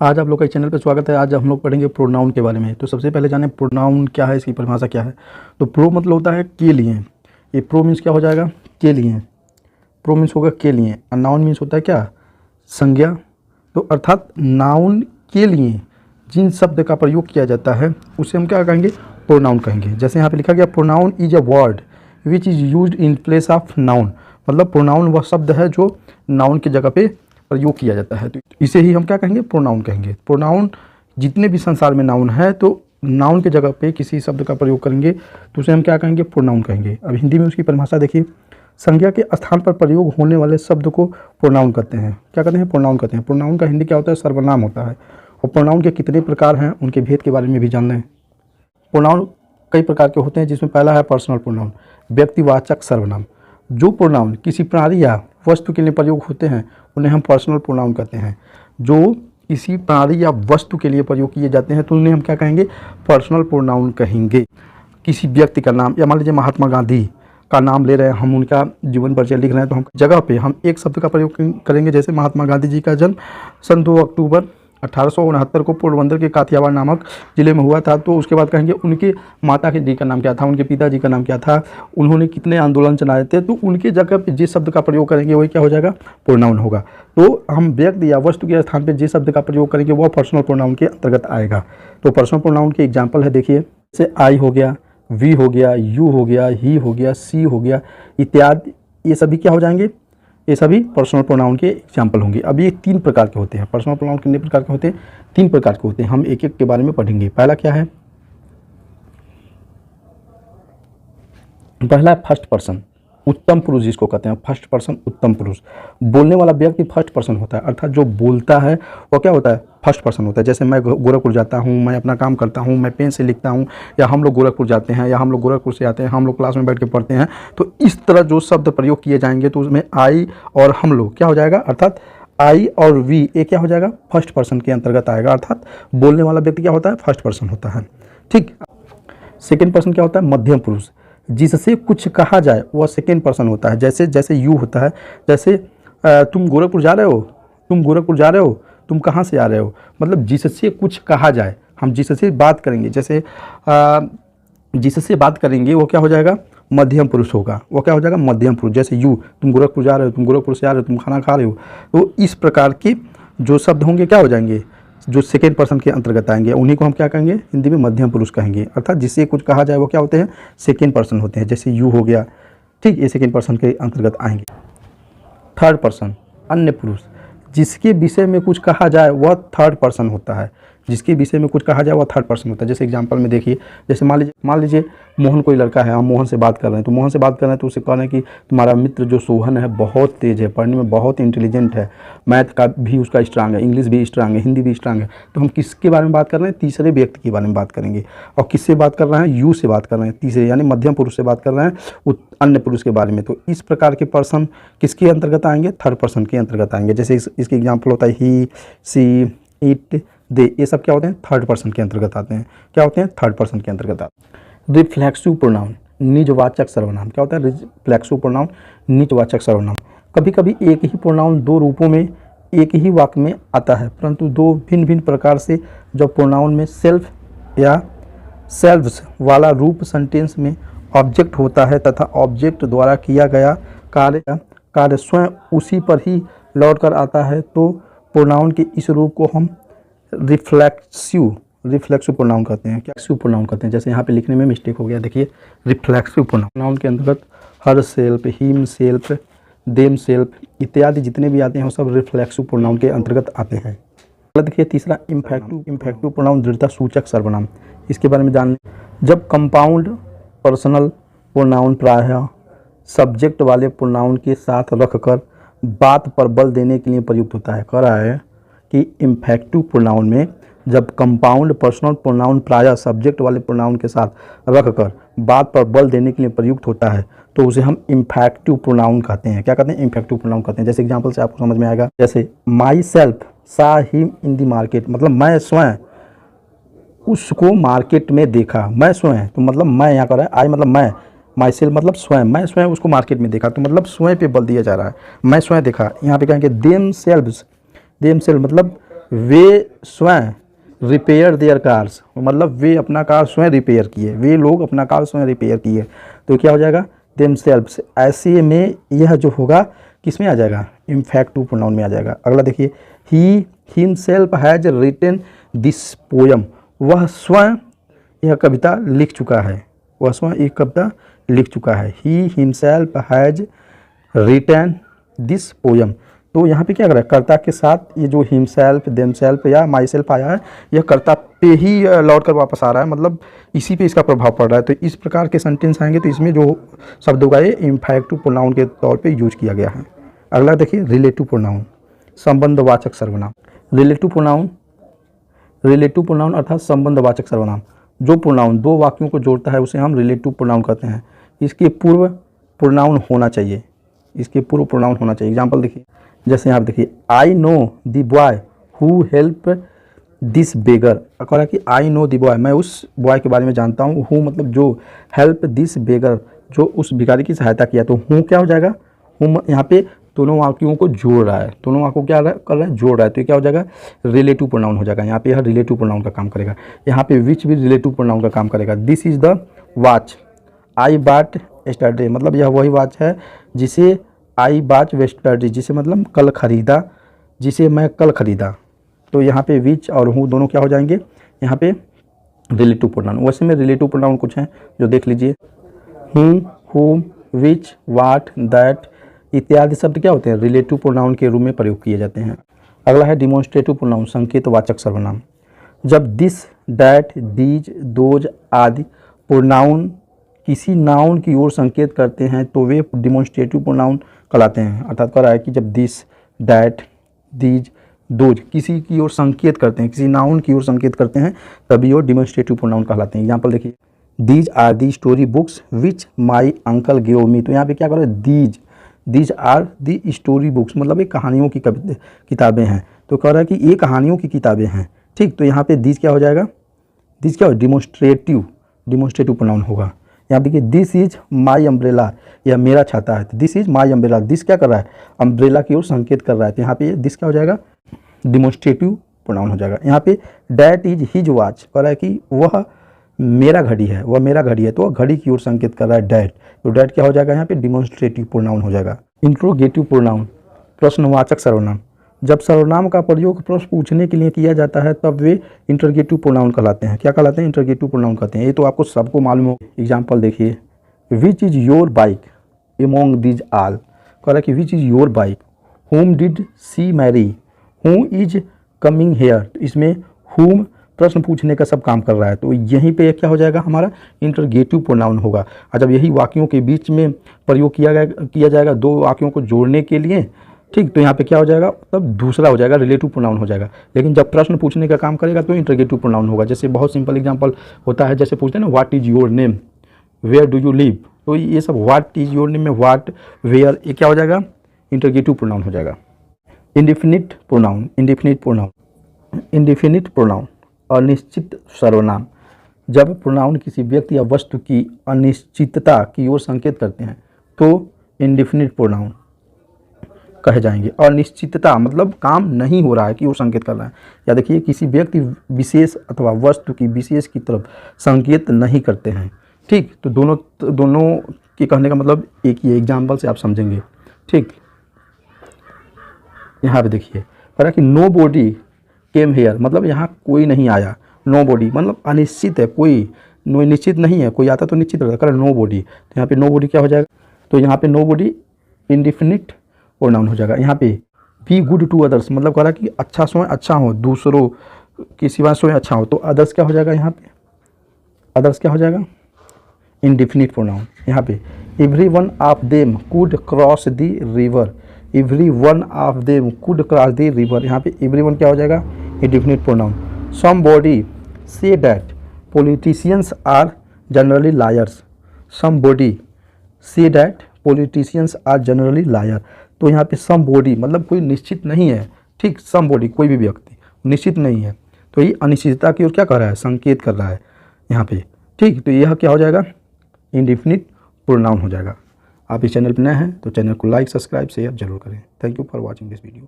आज आप लोग का इस चैनल पे स्वागत है। आज हम लोग पढ़ेंगे प्रोनाउन के बारे में। तो सबसे पहले जाने प्रोनाउन क्या है, इसकी परिभाषा क्या है। तो प्रो मतलब होता है के लिए। ये प्रो मीन्स क्या हो जाएगा, के लिए। प्रो मीन्स होगा के लिए। और नाउन मीन्स होता है क्या, संज्ञा। तो अर्थात नाउन के लिए जिन शब्द का प्रयोग किया जाता है उसे हम क्या कहेंगे, प्रोनाउन कहेंगे। जैसे यहाँ पे लिखा गया pronoun is a word which is used in place of noun. मतलब प्रोनाउन वह शब्द है जो नाउन की जगह पे प्रयोग किया जाता है। तो इसे ही हम क्या कहेंगे, प्रोनाउन कहेंगे। प्रोनाउन जितने भी संसार में नाउन है तो नाउन की जगह पे किसी शब्द का प्रयोग करेंगे तो उसे हम क्या कहेंगे, प्रोनाउन कहेंगे। अब हिंदी में उसकी परिभाषा देखिए, संज्ञा के स्थान पर प्रयोग होने वाले शब्द को प्रोनाउन कहते हैं। क्या कहते हैं, प्रोनाउन कहते हैं। प्रोनाउन का हिंदी क्या होता है, सर्वनाम होता है। और प्रोनाउन के कितने प्रकार हैं उनके भेद के बारे में भी जान लें। प्रोनाउन कई प्रकार के होते हैं, जिसमें पहला है पर्सनल प्रोनाउन, व्यक्तिवाचक सर्वनाम। जो प्रोनाउन किसी प्रणाली या वस्तु के लिए प्रयोग होते हैं उन्हें हम पर्सनल प्रोनाउन कहते हैं। जो किसी प्रणाली या वस्तु के लिए प्रयोग किए जाते हैं तो उन्हें हम क्या कहेंगे, पर्सनल प्रोनाउन कहेंगे। किसी व्यक्ति का नाम, या मान लीजिए महात्मा गांधी का नाम ले रहे हैं, हम उनका जीवन परिचय लिख रहे हैं, तो हम जगह पे हम एक शब्द का प्रयोग करेंगे। जैसे महात्मा गांधी जी का जन्म सन 2 अक्टूबर 1869 को पोरबंदर के काठियावाड़ नामक जिले में हुआ था। तो उसके बाद कहेंगे उनके माता के जी का नाम क्या था, उनके पिताजी का नाम क्या था, उन्होंने कितने आंदोलन चलाए थे। तो उनके जगह पे जिस शब्द का प्रयोग करेंगे वही क्या हो जाएगा, प्रोनाउन होगा। तो हम व्यक्ति या वस्तु के स्थान पे जिस शब्द का प्रयोग करेंगे वह पर्सनल प्रोनाउन के अंतर्गत आएगा। तो पर्सनल प्रोनाउन के एग्जाम्पल है, देखिए जैसे आई हो गया, वी हो गया, यू हो गया, ही हो गया, सी हो गया इत्यादि। ये सभी क्या हो जाएंगे, ये सभी पर्सनल प्रोनाउन के एग्जाम्पल होंगे। अब ये 3 प्रकार के होते हैं। पर्सनल प्रोनाउन कितने प्रकार के होते हैं, 3 प्रकार के होते हैं। हम एक एक के बारे में पढ़ेंगे। पहला क्या है, पहला है फर्स्ट पर्सन, उत्तम पुरुष जिसको कहते हैं। फर्स्ट पर्सन उत्तम पुरुष, बोलने वाला व्यक्ति फर्स्ट पर्सन होता है। अर्थात जो बोलता है वो क्या होता है, फर्स्ट पर्सन होता है। जैसे मैं गोरखपुर जाता हूँ, मैं अपना काम करता हूँ, मैं पेन से लिखता हूँ, या हम लोग गोरखपुर जाते हैं, या हम लोग गोरखपुर से आते हैं, हम लोग क्लास में बैठ के पढ़ते हैं। तो इस तरह जो शब्द प्रयोग किए जाएंगे तो उसमें आई और हम लोग क्या हो जाएगा, अर्थात आई और वी ये क्या हो जाएगा, फर्स्ट पर्सन के अंतर्गत आएगा। अर्थात बोलने वाला व्यक्ति क्या होता है, फर्स्ट पर्सन होता है। ठीक। सेकेंड पर्सन क्या होता है, मध्यम पुरुष। जिससे कुछ कहा जाए वह सेकेंड पर्सन होता है। जैसे जैसे यू होता है, जैसे तुम गोरखपुर जा रहे हो, तुम गोरखपुर जा रहे हो, तुम कहाँ से आ रहे हो। मतलब जिससे कुछ कहा जाए, हम जिससे बात करेंगे, जैसे जिससे बात करेंगे वो क्या हो जाएगा, मध्यम पुरुष होगा। वो क्या हो जाएगा, मध्यम पुरुष। जैसे यू, तुम गोरखपुर जा रहे हो, तुम गोरखपुर से आ रहे हो, तुम खाना खा रहे हो। तो इस प्रकार के जो शब्द होंगे क्या हो जाएंगे, जो सेकेंड पर्सन के अंतर्गत आएंगे, उन्हीं को हम क्या कहेंगे, हिंदी में मध्यम पुरुष कहेंगे। अर्थात जिससे कुछ कहा जाए वो क्या होते हैं, सेकेंड पर्सन होते हैं। जैसे यू हो गया, ठीक, ये सेकेंड पर्सन के अंतर्गत आएंगे। थर्ड पर्सन अन्य पुरुष, जिसके विषय में कुछ कहा जाए वह थर्ड पर्सन होता है। जिसके विषय में कुछ कहा जाए वह थर्ड पर्सन होता है। जैसे एग्जांपल में देखिए, जैसे मान लीजिए मोहन कोई लड़का है, हम मोहन से बात कर रहे हैं। तो मोहन से बात कर रहे हैं तो उसे कह रहे हैं कि तुम्हारा मित्र जो सोहन है बहुत तेज़ है, पढ़ने में बहुत इंटेलिजेंट है, मैथ का भी उसका स्ट्रांग है, इंग्लिश भी स्ट्रांग है, हिंदी भी स्ट्रांग है। तो हम किसके बारे में बात कर रहे हैं, तीसरे व्यक्ति के बारे में बात करेंगे। और किससे बात कर रहे हैं, यू से बात कर रहे हैं, तीसरे यानी मध्यम पुरुष से बात कर रहे हैं अन्य पुरुष के बारे में। तो इस प्रकार के पर्सन किसके अंतर्गत आएंगे, थर्ड पर्सन के अंतर्गत आएंगे। जैसे इसके एग्जाम्पल होता है ही, सी, इट, दे, ये सब क्या होते हैं, थर्ड पर्सन के अंतर्गत आते हैं। क्या होते हैं, थर्ड पर्सन के अंतर्गत आते हैं। रिफ्लेक्सिव प्रोनाउन, निजवाचक सर्वनाम। क्या होता है, रिफ्लेक्सिव प्रोनाउन, निजवाचक सर्वनाम। कभी कभी एक ही प्रोनाउन 2 रूपों में एक ही वाक्य में आता है, परंतु 2 भिन्न भिन्न प्रकार से। जब प्रोनाउन में सेल्फ या सेल्व्स वाला रूप सेंटेंस में ऑब्जेक्ट होता है तथा ऑब्जेक्ट द्वारा किया गया कार्य स्वयं उसी पर ही लौट कर आता है, तो प्रोनाउन के इस रूप को हम रिफ्लेक्सिव प्रोनाउन कहते हैं। क्या प्रोनाउन कहते हैं, जैसे यहाँ पे लिखने में मिस्टेक हो गया, देखिए रिफ्लेक्सिव प्रोनाउन के अंतर्गत her self, him self, them self इत्यादि जितने भी आते हैं वो सब रिफ्लेक्सिव प्रोनाउन के अंतर्गत आते हैं। देखिए तीसरा इम्फेक्टिव प्रोनाउन, दृढ़ता सूचक सर्वनाम। इसके बारे में जान लें। जब कंपाउंड पर्सनल प्रोनाउन प्रायः सब्जेक्ट वाले प्रोनाउन के साथ रखकर बात पर बल देने के लिए प्रयुक्त होता है। कह रहा है कि इम्फेक्टिव प्रोनाउन में जब कंपाउंड पर्सनल प्रोनाउन प्रायः सब्जेक्ट वाले प्रोनाउन के साथ रखकर बात पर बल देने के लिए प्रयुक्त होता है तो उसे हम इम्फेक्टिव प्रोनाउन कहते हैं। क्या कहते हैं, इम्फेक्टिव प्रोनाउन कहते हैं। जैसे एग्जांपल से आपको समझ में आएगा, जैसे माई सेल्फ सा हिम इन द मार्केट, मतलब मैं स्वयं उसको मार्केट में देखा। मैं स्वयं, तो मतलब मैं यहाँ कर, आई मतलब मैं, माई सेल्फ मतलब स्वयं, मैं स्वयं उसको मार्केट में देखा। तो मतलब स्वयं पे बल दिया जा रहा है, मैं स्वयं देखा। यहाँ पे कहेंगे देम सेल्फ मतलब वे स्वयं रिपेयर देयर कार्स, मतलब वे अपना कार स्वयं रिपेयर किए, वे लोग अपना कार स्वयं रिपेयर किए। तो क्या हो जाएगा देमसेल्व्स। ऐसे में यह जो होगा किस में आ जाएगा, इम्फैक्टिव प्रोनाउन में आ जाएगा। अगला देखिए, he himself has written this poem, वह स्वयं यह कविता लिख चुका है, वह स्वयं एक कविता लिख चुका है। He himself has written this poem. तो यहाँ पे क्या कर रहा है, कर्ता के साथ ये जो हिमसेल्फ, देमसेल्फ या माई सेल्फ आया है, यह कर्ता पे ही लौट कर वापस आ रहा है, मतलब इसी पे इसका प्रभाव पड़ रहा है। तो इस प्रकार के सेंटेंस आएंगे तो इसमें जो शब्दों का ये इम्फैक्टिव प्रोनाउन के तौर पे यूज किया गया है। अगला देखिए, रिलेटिव प्रोनाउन, संबंधवाचक सर्वनाम। रिलेटिव प्रोनाउन अर्थात संबंधवाचक सर्वनाम, जो प्रोनाउन दो वाक्यों को जोड़ता है उसे हम रिलेटिव प्रोनाउन कहते हैं। इसके पूर्व प्रोनाउन होना चाहिए, इसके पूर्व प्रोनाउन होना चाहिए। एग्जाम्पल देखिए, जैसे यहाँ देखिए, I know the boy who help this beggar. कह रहा है कि आई नो द बॉय, मैं उस बॉय के बारे में जानता हूँ। हु मतलब जो, हेल्प दिस बेगर जो उस भिखारी की सहायता किया। तो हूँ क्या हो जाएगा, हूँ यहाँ पे दोनों वाक्यों को जोड़ रहा है, दोनों वाक्यों क्या कर रहा है, जोड़ रहा है। तो क्या हो जाएगा, रिलेटिव प्रोनाउन हो जाएगा। यहाँ पे यह रिलेटिव प्रोनाउन का काम करेगा। यहाँ पे विच भी रिलेटिव प्रोनाउन का काम करेगा। This is the watch I bought yesterday, मतलब यह वही वॉच है जिसे आई बॉट यस्टरडे, जिसे मतलब कल खरीदा, जिसे मैं कल खरीदा। तो यहाँ पे विच और हूँ दोनों क्या हो जाएंगे, यहाँ पे रिलेटिव प्रोनाउन। वैसे में रिलेटिव प्रोनाउन कुछ हैं जो देख लीजिए, हूँ, हुम, विच, वाट, दैट इत्यादि शब्द क्या होते हैं, रिलेटिव प्रोनाउन के रूप में प्रयोग किए जाते हैं। अगला है डिमॉन्स्ट्रेटिव प्रोनाउन, संकेतवाचक सर्वनाम। जब दिस, दैट, दीज, दोज आदि प्रोनाउन किसी नाउन की ओर संकेत करते हैं तो वे डिमॉन्स्ट्रेटिव प्रोनाउन कहलाते हैं। अर्थात कह रहा है कि जब दिस, दैट, दीज, दोज किसी की ओर संकेत करते हैं, किसी नाउन की ओर संकेत करते हैं, तभी वो डिमॉन्स्ट्रेटिव प्रोनाउन कहलाते हैं। एग्जाम्पल देखिए, these are the story books which my uncle give me. तो यहाँ पे क्या कर रहे हैं, these are the story books, मतलब ये कहानियों की किताबें हैं। तो कह रहा है कि ये कहानियों की किताबें हैं, ठीक। तो यहाँ पे दीज क्या हो जाएगा, दीज क्या हो, डिमॉन्स्ट्रेटिव प्रोनाउन होगा। यहाँ देखिए, दिस इज माई अम्ब्रेला, यह मेरा छाता है। This is my umbrella, this क्या कर रहा है, अम्ब्रेला की ओर संकेत कर रहा है। तो यहाँ पे दिस क्या हो जाएगा, डिमॉन्स्ट्रेटिव प्रोनाउन हो जाएगा। यहाँ पे डैट इज हिज वॉच, कह रहा है कि वह मेरा घड़ी है, वह मेरा घड़ी है, तो वह घड़ी की ओर संकेत कर रहा है, डैट। तो डैट क्या हो जाएगा, यहाँ पे डिमॉन्स्ट्रेटिव प्रोनाउन हो जाएगा। इंट्रोगेटिव प्रोनाउन, प्रश्नवाचक सर्वनाम। जब सर्वनाम का प्रयोग प्रश्न पूछने के लिए किया जाता है तब वे इंटरगेटिव प्रोनाउन कहलाते हैं। क्या कहलाते हैं, इंटरगेटिव प्रोनाउन कहते हैं। ये तो आपको सबको मालूम हो। एग्जाम्पल देखिए, which is your bike among these all, कह रहा है कि which is your bike, whom did see Mary, who is coming here. इसमें हुम प्रश्न पूछने का सब काम कर रहा है, तो यहीं पे क्या हो जाएगा, हमारा इंटरगेटिव प्रोनाउन होगा। और जब यही वाक्यों के बीच में प्रयोग किया जाएगा दो वाक्यों को जोड़ने के लिए, ठीक, तो यहाँ पे क्या हो जाएगा, तब दूसरा हो जाएगा, रिलेटिव प्रोनाउन हो जाएगा। लेकिन जब प्रश्न पूछने का काम करेगा तो इंटरगेटिव प्रोनाउन होगा। जैसे बहुत सिंपल एग्जांपल होता है, जैसे पूछते हैं ना, what is your name, where do you live. तो ये सब व्हाट इज योर नेम में व्हाट, वेयर, ये क्या हो जाएगा, इंटरगेटिव प्रोनाउन हो जाएगा। इंडेफिनिट प्रोनाउन, अनिश्चित सर्वनाम। जब प्रोनाउन किसी व्यक्ति या वस्तु की अनिश्चितता की ओर संकेत करते हैं तो इंडेफिनिट प्रोनाउन कहे जाएंगे। अनिश्चितता मतलब काम नहीं हो रहा है की ओर संकेत कर रहा है। या देखिए, किसी व्यक्ति विशेष अथवा वस्तु की विशेष की तरफ संकेत नहीं करते हैं, ठीक। तो दोनों के कहने का मतलब एक ही है। एग्जाम्पल से आप समझेंगे, ठीक। यहाँ पे देखिए, कह रहा कि नो बॉडी केम हेयर, मतलब यहाँ कोई नहीं आया। नो बॉडी मतलब अनिश्चित है, कोई निश्चित नहीं है, कोई आता तो निश्चित रहता, कह नो बॉडी। तो यहाँ पे नो बॉडी क्या हो जाएगा, तो यहाँ पे नो बॉडी इंडेफिनिट प्रोनाउन हो जाएगा। यहाँ पे बी गुड टू अदर्स, मतलब कह रहा कि अच्छा स्वयं अच्छा हो, दूसरों के सिवा स्वयं अच्छा हो। तो अदर्स क्या हो जाएगा, यहाँ पे अदर्स क्या हो जाएगा, इंडेफिनिट प्रोनाउन। यहाँ पे every one of them could cross the river, every one of them could cross the river. यहाँ पे एवरी वन क्या हो जाएगा, indefinite pronoun. Somebody says that politicians are generally liars, somebody says that politicians are generally liar. तो यहाँ पे somebody मतलब कोई निश्चित नहीं है, ठीक। समबॉडी कोई भी व्यक्ति निश्चित नहीं है, तो ये अनिश्चितता की ओर क्या कर रहा है, संकेत कर रहा है यहाँ पे, ठीक। तो यह क्या हो जाएगा, इंडेफिनिट प्रोनाउन हो जाएगा। आप इस चैनल पर नए हैं तो चैनल को लाइक, सब्सक्राइब, शेयर जरूर करें। Thank you for watching this video.